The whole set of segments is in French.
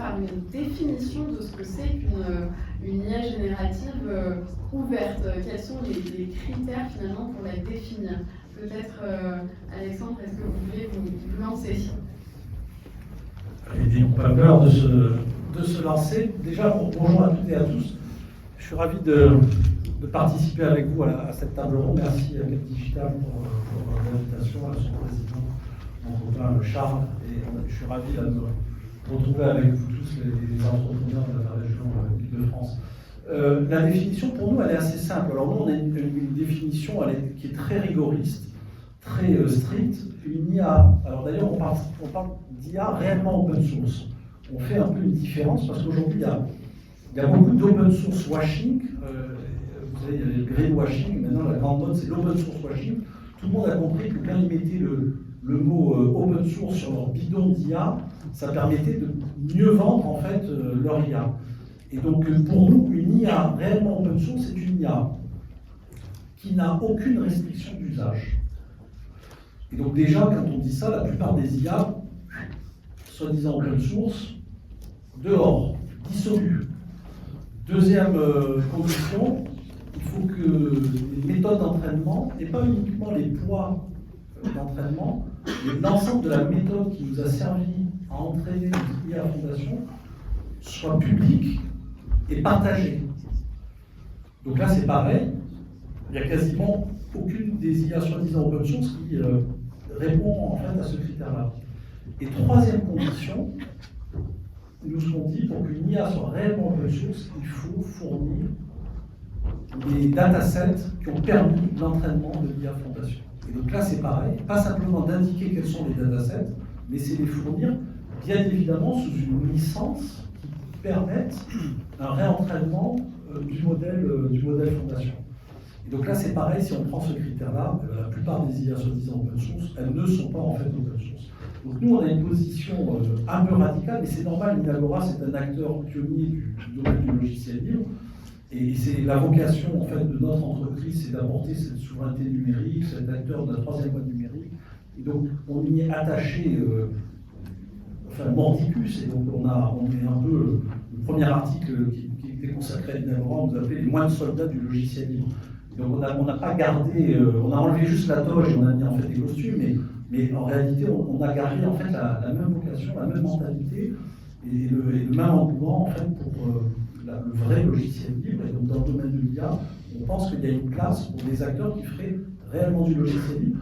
par une définition de ce que c'est qu'une IA générative ouverte. Quels sont les critères finalement pour la définir? Peut-être, Alexandre, est-ce que vous voulez vous lancer? N'ayons pas peur de se lancer. Déjà, bonjour à toutes et à tous. Je suis ravi de participer avec vous à cette table ronde. Merci à Cap Digital pour l'invitation, à son président, mon copain Charles. Et je suis ravi de me retrouver avec vous tous, les entrepreneurs de la région Île-de-France. La définition, pour nous, elle est assez simple. Alors nous, on a une définition qui est très rigoriste, très stricte. Une IA, alors d'ailleurs, on parle d'IA réellement open source. On fait un peu une différence parce qu'aujourd'hui, il y a beaucoup d'open source washing. Vous savez, il y a le greenwashing. Maintenant, la grande mode, c'est l'open source washing. Tout le monde a compris que quand ils mettaient le mot open source sur leur bidon d'IA, ça permettait de mieux vendre en fait leur IA. Et donc, pour nous, une IA réellement open source, c'est une IA qui n'a aucune restriction d'usage. Et donc déjà, quand on dit ça, la plupart des IA, soi-disant open source, dehors, dissolues. Deuxième condition, il faut que les méthodes d'entraînement, et pas uniquement les poids d'entraînement, mais l'ensemble de la méthode qui nous a servi à entraîner l'IA Fondation, soit publique et partagée. Donc là, c'est pareil, il n'y a quasiment aucune des IA soi-disant open source qui répond en fait à ce critère-là. Et troisième condition, nous ce qu'on dit, pour qu'une IA soit réellement open source, il faut fournir des datasets qui ont permis l'entraînement de l'IA Fondation. Et donc là, c'est pareil, pas simplement d'indiquer quels sont les datasets, mais c'est les fournir, bien évidemment, sous une licence qui permette un réentraînement du modèle Fondation. Et donc là, c'est pareil, si on prend ce critère-là, la plupart des IA soi-disant open source, elles ne sont pas en fait open source. Donc nous, on a une position un peu radicale, mais c'est normal, Inagora, c'est un acteur pionnier du domaine du logiciel libre, et c'est la vocation en fait de notre entreprise, c'est d'apporter cette souveraineté numérique, cet acteur de la troisième voie numérique, et donc on y est attaché, mordicus, et donc on est un peu, le premier article qui était consacré à Inagora, on nous appelait les moines soldats du logiciel libre. Donc on n'a pas gardé, on a enlevé juste la toge et on a mis en fait des costumes, mais en réalité on a gardé en fait la même vocation, la même mentalité et le même engouement en fait pour le vrai logiciel libre. Et donc dans le domaine de l'IA, on pense qu'il y a une place pour des acteurs qui feraient réellement du logiciel libre.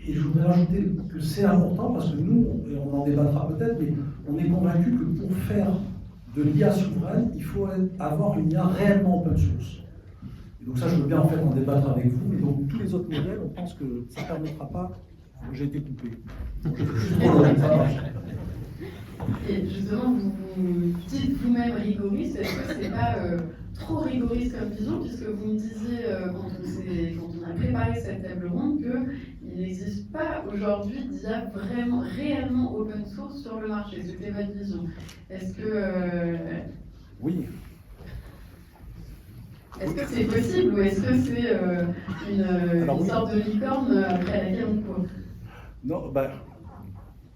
Et je voudrais rajouter que c'est important parce que nous, et on en débattra peut-être, mais on est convaincu que pour faire de l'IA souveraine, il faut avoir une IA réellement open source. Donc ça, je veux bien en fait en débattre avec vous, mais donc tous les autres modèles, on pense que ça ne permettra pas. J'ai été coupé. Ça marche. Et justement, vous dites vous-même rigoriste, est-ce que c'est pas trop rigoriste comme vision, puisque vous me disiez quand on a préparé cette table ronde qu'il n'existe pas aujourd'hui d'IA vraiment réellement open source sur le marché. C'était votre vision. Est-ce que oui. Est-ce que c'est possible ou est-ce que c'est une sorte de licorne après laquelle on court? Non,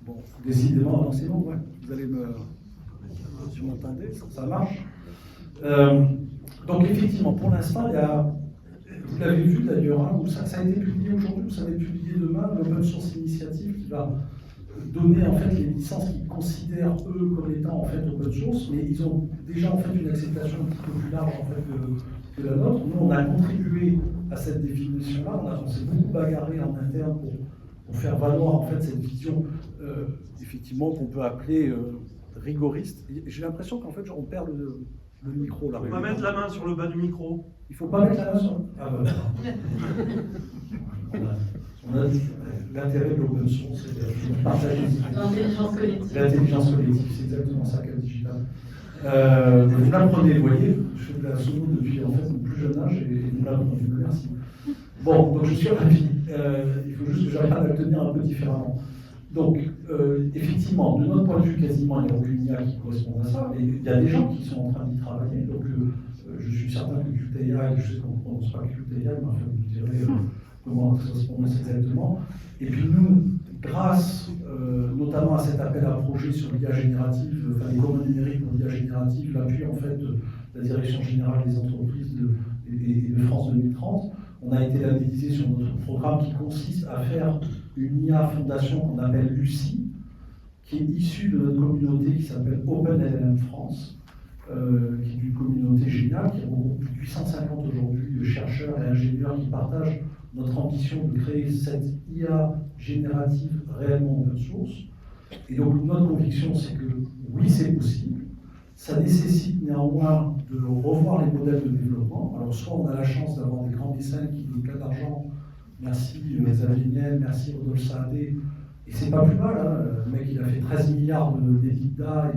bon, décidément, non, c'est bon, ouais. Vous allez si vous m'entendez, ça marche. Donc effectivement, pour l'instant, il y a, vous l'avez vu d'ailleurs, hein, ça a été publié aujourd'hui, ou ça va être publié demain, l'Open Source Initiative qui va donner en fait les licences qu'ils considèrent eux comme étant en fait open source, mais ils ont déjà en fait une acceptation un petit peu plus large en fait que la nôtre. Nous, on a contribué à cette définition-là, on s'est beaucoup bagarré en interne pour faire valoir en fait cette vision effectivement qu'on peut appeler rigoriste. J'ai l'impression qu'en fait on perd le micro là. Il ne faut pas mettre la main sur le bas du micro. Il ne faut pas mettre la main sur le... Ah voilà. On a dit l'intérêt de l'open source, c'est de partager l'intelligence collective. L'intelligence collective, c'est exactement ça Cap Digital. Vous l'apprenez, vous voyez, je fais de la sono depuis en fait mon plus jeune âge et vous l'apprenez, merci. Bon, donc je suis ravi. Il faut juste que j'arrive à le tenir un peu différemment. Donc, effectivement, de notre point de vue, quasiment, il n'y a aucune IA qui correspond à ça, mais il y a des gens qui sont en train d'y travailler. Donc, je suis certain que QTI, je sais qu'on ne prononce pas QTI, mais enfin, vous direz comment ça se prononce exactement. Et puis nous, grâce notamment à cet appel à projet sur l'IA générative, enfin les communs numériques pour l'IA générative, l'appui en fait de la Direction générale des entreprises et de France 2030, on a été labellisé sur notre programme qui consiste à faire une IA fondation qu'on appelle Lucie, qui est issue de notre communauté qui s'appelle OpenLLM France, qui est une communauté géniale, qui regroupe plus de 850 aujourd'hui de chercheurs et ingénieurs qui partagent notre ambition de créer cette IA générative réellement open source. Et donc notre conviction, c'est que oui, c'est possible. Ça nécessite néanmoins de revoir les modèles de développement. Alors soit on a la chance d'avoir des grands mécènes qui donnent plein d'argent, merci Xavier Niel, merci Rodolphe Saadé, et c'est pas plus mal, hein. Le mec il a fait 13 milliards d'EBITDA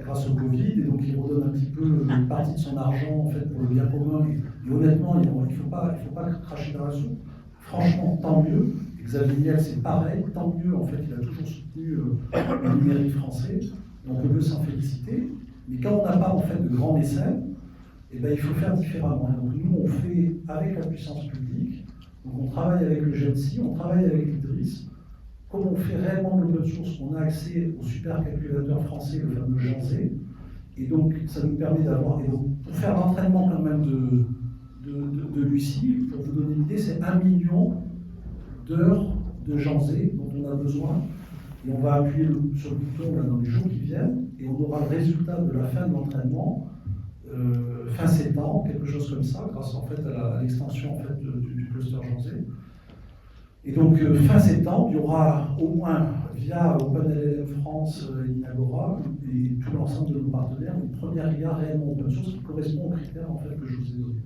grâce au Covid, et donc il redonne un petit peu une partie de son argent en fait, pour le bien commun. Et honnêtement, il ne faut pas cracher dans la soupe. Franchement, tant mieux. Xavier Niel, c'est pareil, tant mieux, en fait, il a toujours soutenu le numérique français, donc on peut s'en féliciter. Mais quand on n'a pas en fait de grands mécènes, eh ben, il faut faire différemment. Donc nous, on fait avec la puissance publique, donc on travaille avec le GENSI, on travaille avec l'IDRIS. Comme on fait réellement de l'open source, on a accès au supercalculateur français, le fameux Janzé, et donc ça nous permet d'avoir, et donc pour faire l'entraînement quand même de Lucie, pour vous donner une idée, c'est 1 million d'heures de Janzé dont on a besoin, et on va appuyer sur le bouton là, dans les jours qui viennent, et on aura le résultat de la fin de l'entraînement fin septembre, quelque chose comme ça, grâce en fait à l'extension en fait, du cluster Janzé. Et donc, fin septembre, il y aura au moins, via OpenLLM France et Inagora, et tout l'ensemble de nos partenaires, une première IA réellement open source qui correspond aux critères en fait, que je vous ai donnés.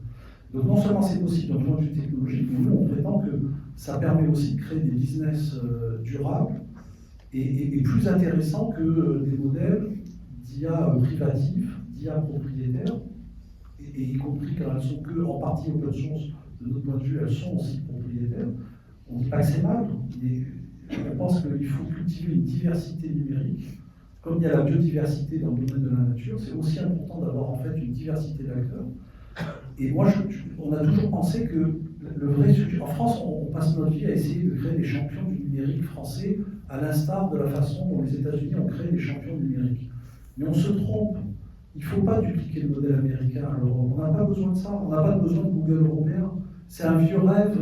Donc, non seulement c'est possible dans le point de vue technologique, mais nous, on prétend que ça permet aussi de créer des business durables et plus intéressants que des modèles d'IA privatifs, d'IA propriétaires, et y compris quand elles sont que en partie open source, de notre point de vue, elles sont aussi propriétaires. On ne dit pas que c'est mal, mais on pense qu'il faut cultiver une diversité numérique. Comme il y a la biodiversité dans le domaine de la nature, c'est aussi important d'avoir en fait une diversité d'acteurs. Et moi, on a toujours pensé que le vrai sujet... En France, on passe notre vie à essayer de créer des champions du numérique français, à l'instar de la façon dont les États-Unis ont créé des champions numériques. Mais on se trompe. Il ne faut pas dupliquer le modèle américain à l'Europe. On n'a pas besoin de ça. On n'a pas besoin de Google européen. C'est un vieux rêve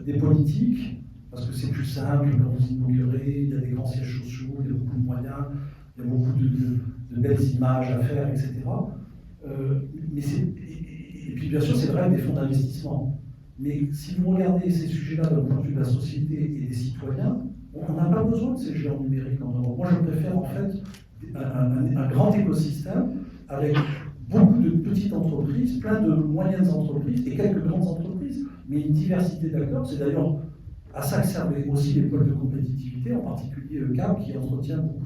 des politiques, parce que c'est plus simple, quand vous inaugurez, il y a des grands sièges sociaux, il y a beaucoup de moyens, il y a beaucoup de belles images à faire, etc. Et puis bien sûr, c'est le rêve des fonds d'investissement. Mais si vous regardez ces sujets-là d'un point de vue de la société et des citoyens, on n'a pas besoin de ces géants numériques en Europe. Moi, je préfère en fait un grand écosystème avec beaucoup de petites entreprises, plein de moyennes entreprises et quelques grandes entreprises, mais une diversité d'acteurs. C'est d'ailleurs à ça que servent aussi les pôles de compétitivité, en particulier le CAP, qui entretient beaucoup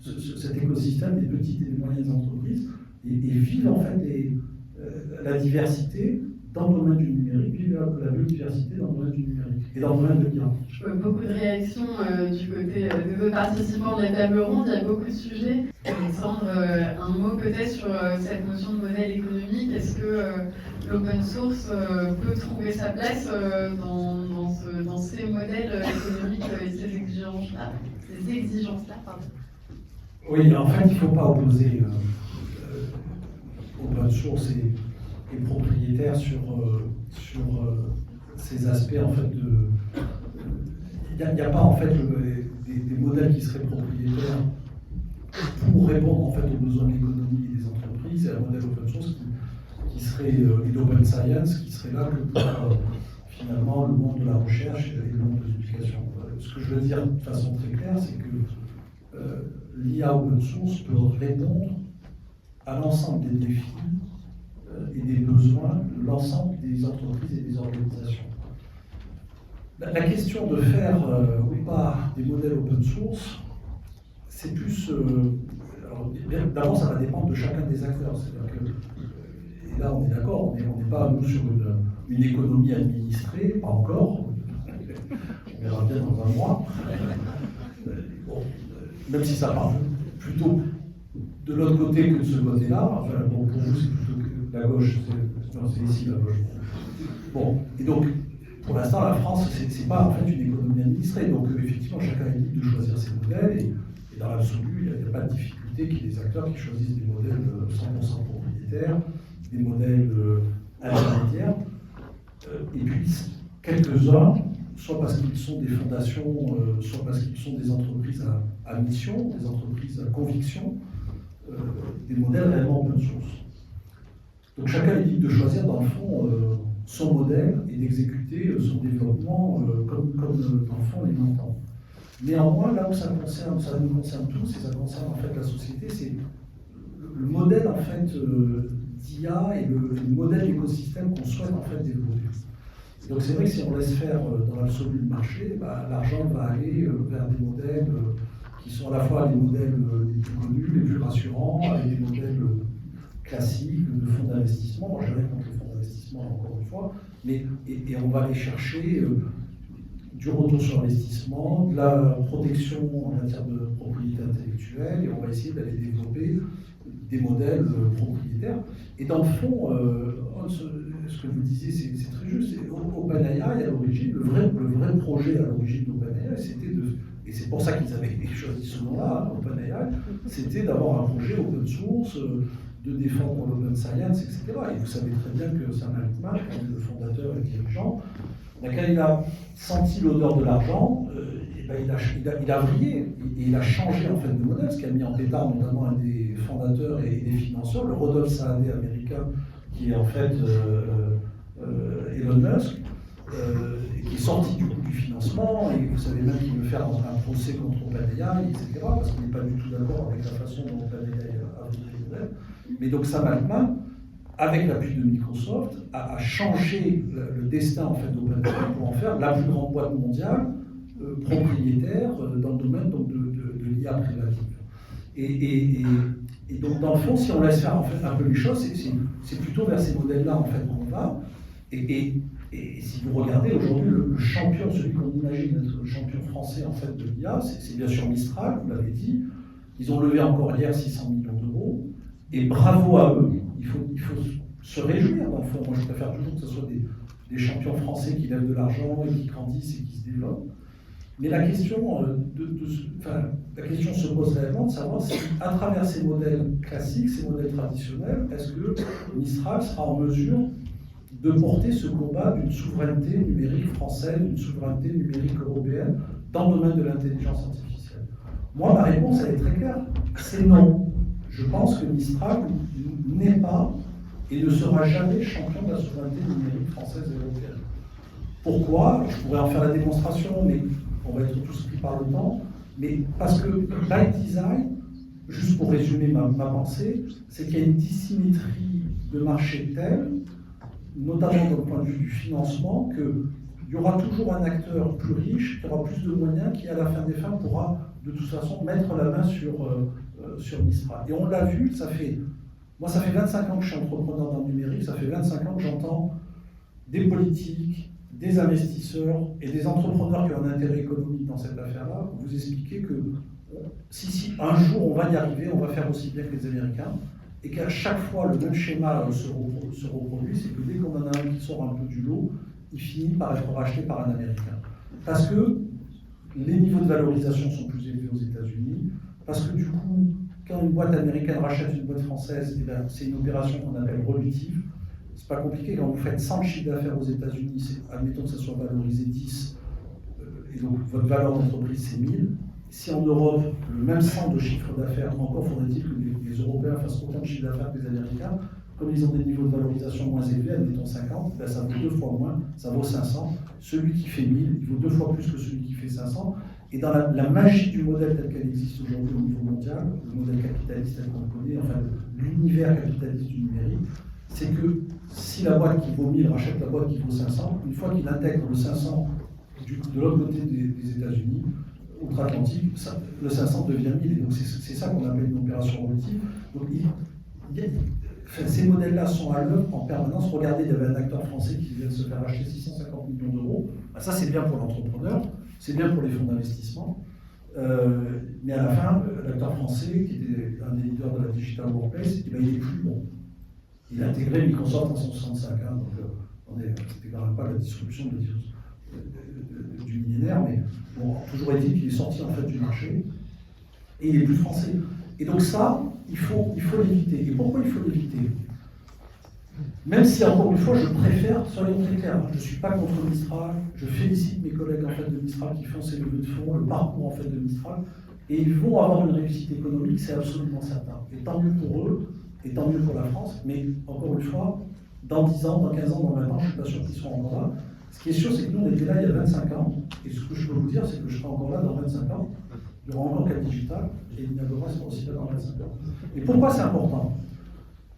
cet écosystème des petites et des moyennes entreprises, et vivent en fait la diversité dans le domaine du numérique, vivent la biodiversité dans le domaine du numérique et dans le domaine de l'IA. Beaucoup de réactions du côté de vos participants de la table ronde, il y a beaucoup de sujets. Alexandre, un mot peut-être sur cette notion de modèle économique. Est-ce que l'open source peut trouver sa place dans ces modèles économiques et ces exigences-là Oui, en fait, il ne faut pas opposer open source et propriétaire sur ces aspects en fait il n'y a pas en fait des modèles qui seraient propriétaires pour répondre en fait aux besoins de l'économie et des entreprises, et un modèle open source qui serait et l'open science qui serait là que pour finalement le monde de la recherche et le monde des applications. Ce que je veux dire de façon très claire, c'est que l'IA open source peut répondre à l'ensemble des défis et des besoins de l'ensemble des entreprises et des organisations. La question de faire ou pas des modèles open source, c'est plus... d'abord, ça va dépendre de chacun des acteurs. C'est-à-dire que, et là, on est d'accord, on n'est pas, nous, sur une économie administrée, pas encore. On verra bien dans un mois. Bon, même si ça part plutôt de l'autre côté que de ce côté-là. Enfin, bon, pour vous, c'est plutôt que la gauche. C'est ici la gauche. Bon, et donc, pour l'instant, la France, c'est pas en fait une économie est administré. Donc effectivement, chacun est libre de choisir ses modèles, et dans l'absolu, il n'y a pas de difficulté qu'il y ait des acteurs qui choisissent des modèles 100% propriétaires, des modèles intermédiaires, et puis quelques-uns, soit parce qu'ils sont des fondations, soit parce qu'ils sont des entreprises à mission, des entreprises à conviction, des modèles réellement open source. Donc chacun est libre de choisir dans le fond son modèle et d'exécuter son développement comme dans le fond il l'entend. Néanmoins, là où ça nous concerne tous, et ça concerne en fait la société, c'est le modèle en fait d'IA et le modèle d'écosystème qu'on souhaite en fait développer. Donc c'est vrai que si on laisse faire dans l'absolu le marché, l'argent va aller vers des modèles qui sont à la fois les modèles les plus connus, les plus rassurants, avec des modèles classiques de fonds d'investissement. Moi, je n'ai rien contre les fonds d'investissement, encore une fois, mais et on va aller chercher du retour sur investissement, de la protection en matière de propriété intellectuelle, et on va essayer d'aller développer des modèles propriétaires. Et dans le fond, ce que vous disiez, c'est très juste. OpenAI, à l'origine, le vrai projet à l'origine d'OpenAI, c'était et c'est pour ça qu'ils avaient choisi ce nom-là, OpenAI, c'était d'avoir un projet open source, de défendre l'open science, etc. Et vous savez très bien que Sam Altman, le fondateur et dirigeant, quand il a senti l'odeur de l'argent, il a vrillé et il a changé en fait de modèle, ce qui a mis en pétard notamment un des fondateurs et des financeurs, le Rodolphe Saadé américain, qui est en fait Elon Musk, qui est sorti du coup du financement, et vous savez même qu'il veut faire un procès contre OpenAI, etc., parce qu'il n'est pas du tout d'accord avec la façon dont OpenAI a voté le modèle. Mais donc Sam Altman, avec l'appui de Microsoft, a changé le destin en fait d'OpenAI pour en faire la plus grande boîte mondiale propriétaire dans le domaine donc, de l'IA privative. Et donc dans le fond, si on laisse faire en fait un peu les choses, c'est plutôt vers ces modèles-là en fait qu'on va. Et si vous regardez aujourd'hui le champion, celui qu'on imagine être le champion français en fait de l'IA, c'est bien sûr Mistral, vous l'avez dit. Ils ont levé encore hier 600 millions d'euros. Et bravo à eux, il faut se réjouir dans le fond. Moi je préfère toujours que ce soit des champions français qui lèvent de l'argent et qui grandissent et qui se développent. Mais la question, la question se pose réellement de savoir si, à travers ces modèles classiques, ces modèles traditionnels, est-ce que Mistral sera en mesure de porter ce combat d'une souveraineté numérique française, d'une souveraineté numérique européenne dans le domaine de l'intelligence artificielle? Moi, ma réponse, elle est très claire, c'est non. Je pense que Mistral n'est pas et ne sera jamais champion de la souveraineté numérique française et européenne. Pourquoi? Je pourrais en faire la démonstration, mais on va être tous pris par le temps. Mais parce que by design, juste pour résumer ma pensée, c'est qu'il y a une dissymétrie de marché telle, notamment d'un point de vue du financement, qu'il y aura toujours un acteur plus riche, qui aura plus de moyens, qui à la fin des fins pourra de toute façon mettre la main sur Mistral. Et on l'a vu, ça fait 25 ans que je suis entrepreneur dans le numérique, ça fait 25 ans que j'entends des politiques, des investisseurs et des entrepreneurs qui ont un intérêt économique dans cette affaire-là vous expliquer que si un jour on va y arriver, on va faire aussi bien que les Américains, et qu'à chaque fois le même schéma se reproduit, c'est que dès qu'on en a un qui sort un peu du lot, il finit par être racheté par un Américain. Parce que les niveaux de valorisation sont plus élevés aux États-Unis, parce que du coup, quand une boîte américaine rachète une boîte française, c'est une opération qu'on appelle relutive. C'est pas compliqué, quand vous faites 100 chiffres d'affaires aux États-Unis, admettons que ça soit valorisé 10, et donc votre valeur d'entreprise c'est 1000. Si en Europe, le même 100 de chiffre d'affaires, encore faudrait-il que les Européens fassent autant de chiffre d'affaires que les Américains, comme ils ont des niveaux de valorisation moins élevés, admettons 50, ben ça vaut 2 fois moins, ça vaut 500. Celui qui fait 1000, il vaut 2 fois plus que celui qui fait 500. Et dans la magie du modèle tel qu'elle existe aujourd'hui au niveau mondial, le modèle capitaliste tel qu'on le connaît, enfin l'univers capitaliste du numérique, c'est que si la boîte qui vaut 1000 rachète la boîte qui vaut 500, une fois qu'il intègre le 500 de l'autre côté des États-Unis, outre-Atlantique, le 500 devient 1000. Et donc c'est ça qu'on appelle une opération relative. Donc ces modèles-là sont à l'œuvre en permanence. Regardez, il y avait un acteur français qui vient de se faire acheter 650 millions d'euros. Ben ça, c'est bien pour l'entrepreneur, c'est bien pour les fonds d'investissement. Mais à la fin, l'acteur français, qui était un des leaders de la Digital Workplace, il n'est plus bon. Il a intégré Microsoft en 1965. Donc, c'était quand même pas la disruption du du millénaire, mais bon, toujours est-il qu'il est sorti en fait du marché, et il est plus français. Et donc ça, il faut l'éviter. Et pourquoi il faut l'éviter? Même si, encore une fois, je préfère, soyons très clairs, je ne suis pas contre Mistral, je félicite mes collègues en fait, de Mistral qui font ces levées de fonds, le parcours en fait, de Mistral, et ils vont avoir une réussite économique, c'est absolument certain. Et tant mieux pour eux, et tant mieux pour la France, mais encore une fois, dans 10 ans, dans 15 ans, dans 20 ans, je ne suis pas sûr qu'ils seront encore là. Ce qui est sûr, c'est que nous, on était là il y a 25 ans, et ce que je peux vous dire, c'est que je serai encore là dans 25 ans. Il y aura encore Cap Digital, et Inagora sera aussi là dans 25 ans. Et pourquoi c'est important?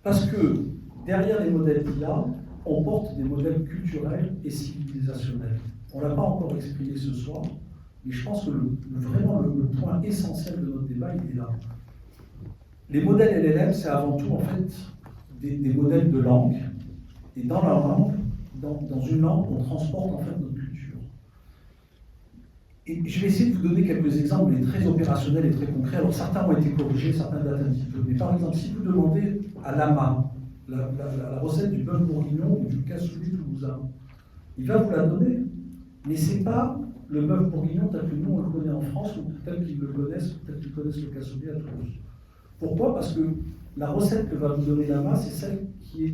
Parce que derrière les modèles d'IA, on porte des modèles culturels et civilisationnels. On ne l'a pas encore exprimé ce soir, mais je pense que vraiment le point essentiel de notre débat, il est là. Les modèles LLM, c'est avant tout en fait des modèles de langue, et dans la langue, dans une langue, on transporte en fait notre culture. Et je vais essayer de vous donner quelques exemples, mais très opérationnels et très concrets. Alors certains ont été corrigés, certains datent un petit peu. Mais par exemple, si vous demandez à Lama la recette du bœuf bourguignon ou du cassoulet toulousain, il va vous la donner. Mais ce n'est pas le bœuf bourguignon tel que nous on le connaît en France, ou tel qu'ils le connaissent, ou tel qu'ils connaissent le cassoulet à Toulouse. Pourquoi? Parce que la recette que va vous donner Lama, c'est celle qui est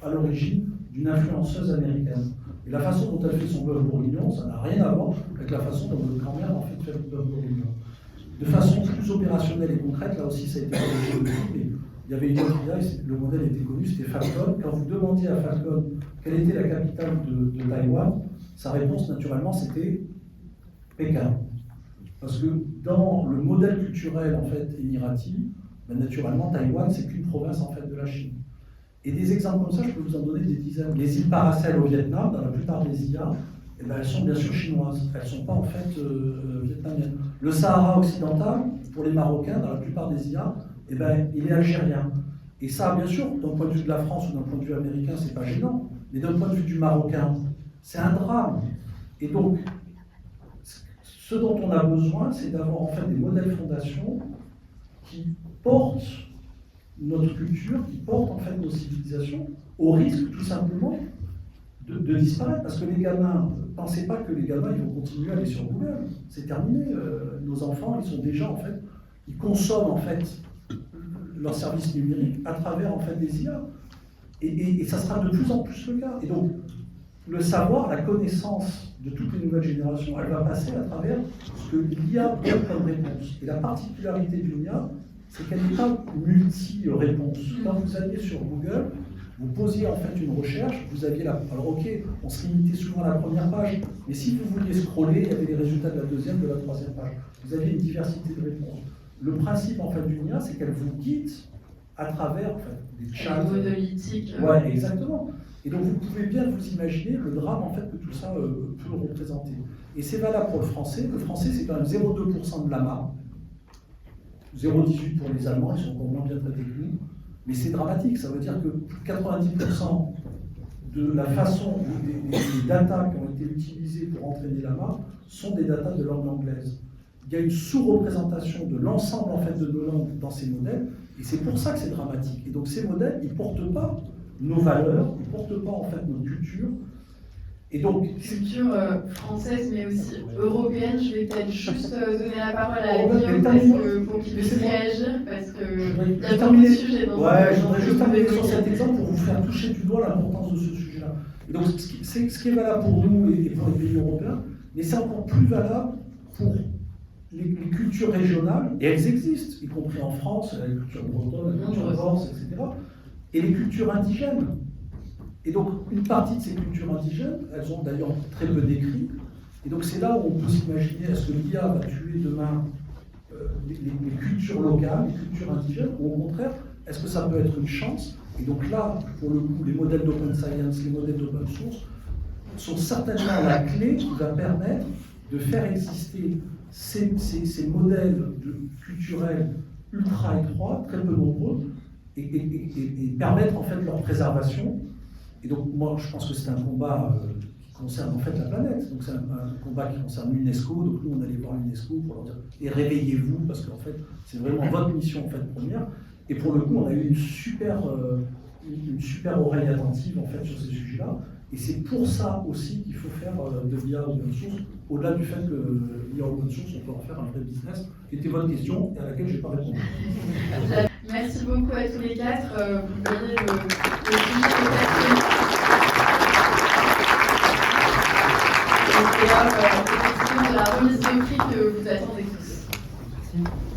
à l'origine d'une influenceuse américaine. Et la façon dont elle fait son bœuf bourguignon, ça n'a rien à voir avec la façon dont votre grand-mère en fait le bœuf bourguignon. De façon plus opérationnelle et concrète, là aussi ça a été corrigé depuis, mais il y avait une autre idée, le modèle était connu, c'était Falcon. Quand vous demandiez à Falcon quelle était la capitale de Taïwan, sa réponse naturellement c'était Pékin. Parce que dans le modèle culturel en fait émirati, ben, naturellement Taïwan c'est qu'une province en fait de la Chine. Et des exemples comme ça, je peux vous en donner des dizaines. Les îles Paracel au Vietnam, dans la plupart des IA, eh ben, elles sont bien sûr chinoises. Elles ne sont pas en fait vietnamiennes. Le Sahara occidental, pour les Marocains, dans la plupart des IA, eh ben, il est algérien. Et ça, bien sûr, d'un point de vue de la France ou d'un point de vue américain, c'est pas gênant. Mais d'un point de vue du Marocain, c'est un drame. Et donc, ce dont on a besoin, c'est d'avoir en fait des modèles fondations qui portent notre culture, qui portent en fait nos civilisations, au risque tout simplement de disparaître. Parce que les gamins, ne pensez pas que les gamins ils vont continuer à aller sur Google. C'est terminé. Nos enfants, ils sont déjà en fait, ils consomment en fait leurs services numériques à travers en fait des IA. Et ça sera de plus en plus le cas. Et donc, le savoir, la connaissance de toutes les nouvelles générations, elle va passer à travers ce que l'IA donne comme réponse. Et la particularité d'une IA, c'est qu'elle n'est pas multi-réponse. Quand vous alliez sur Google, vous posiez en fait une recherche, vous aviez la... Alors ok, on se limitait souvent à la première page, mais si vous vouliez scroller, il y avait les résultats de la deuxième, de la troisième page. Vous aviez une diversité de réponses. Le principe en fait d'une IA, c'est qu'elle vous guide à travers en fait, des chats. Monolithique. Ouais, exactement. Et donc vous pouvez bien vous imaginer le drame en fait que tout ça peut représenter. Et c'est valable pour le français. Le français, c'est quand même 0,2% de l'AMA. 0,18 pour les Allemands, ils sont encore moins bien traités que nous. Mais c'est dramatique, ça veut dire que 90% de la façon, des datas qui ont été utilisées pour entraîner l'AMA sont des datas de langue anglaise. Il y a une sous-représentation de l'ensemble en fait, de nos langues dans ces modèles, et c'est pour ça que c'est dramatique. Et donc ces modèles, ils ne portent pas nos valeurs, ils ne portent pas en fait notre culture. Et donc, culture française, mais aussi européenne. Je vais peut-être juste donner la parole à Guillaume pour qu'il puisse réagir, parce qu'il y a beaucoup de sujets dans je voudrais juste terminer sur cet exemple pour vous faire toucher du doigt l'importance de ce sujet-là. Et donc, ce qui est valable pour nous et pour les pays européens, mais c'est encore plus valable pour les cultures régionales, et elles existent, y compris en France, la culture bretonne, la culture corse, etc., et les cultures indigènes. Et donc, une partie de ces cultures indigènes, elles ont d'ailleurs très peu d'écrits. Et donc, c'est là où on peut s'imaginer, est-ce que l'IA va tuer demain les cultures locales, les cultures indigènes, ou au contraire, est-ce que ça peut être une chance? Et donc là, pour le coup, les modèles d'open science, les modèles d'open source, sont certainement la clé qui va permettre de faire exister ces modèles culturels ultra étroits, très peu nombreux, et permettre en fait leur préservation. Et donc, moi, je pense que c'est un combat qui concerne en fait la planète. Donc, c'est un combat qui concerne l'UNESCO. Donc, nous, on allait voir l'UNESCO pour leur dire et réveillez-vous, parce qu'en fait, c'est vraiment votre mission en fait première. Et pour le coup, on a eu une super oreille attentive en fait sur ces sujets-là. Et c'est pour ça aussi qu'il faut faire de l'IA open source, au-delà du fait que l'IA open source, on peut en faire un vrai business, qui était votre question et à laquelle je n'ai pas répondu. Merci beaucoup à tous les quatre. Vous voyez le sujet et effectivement de la remise de prix que vous attendez tous. Merci.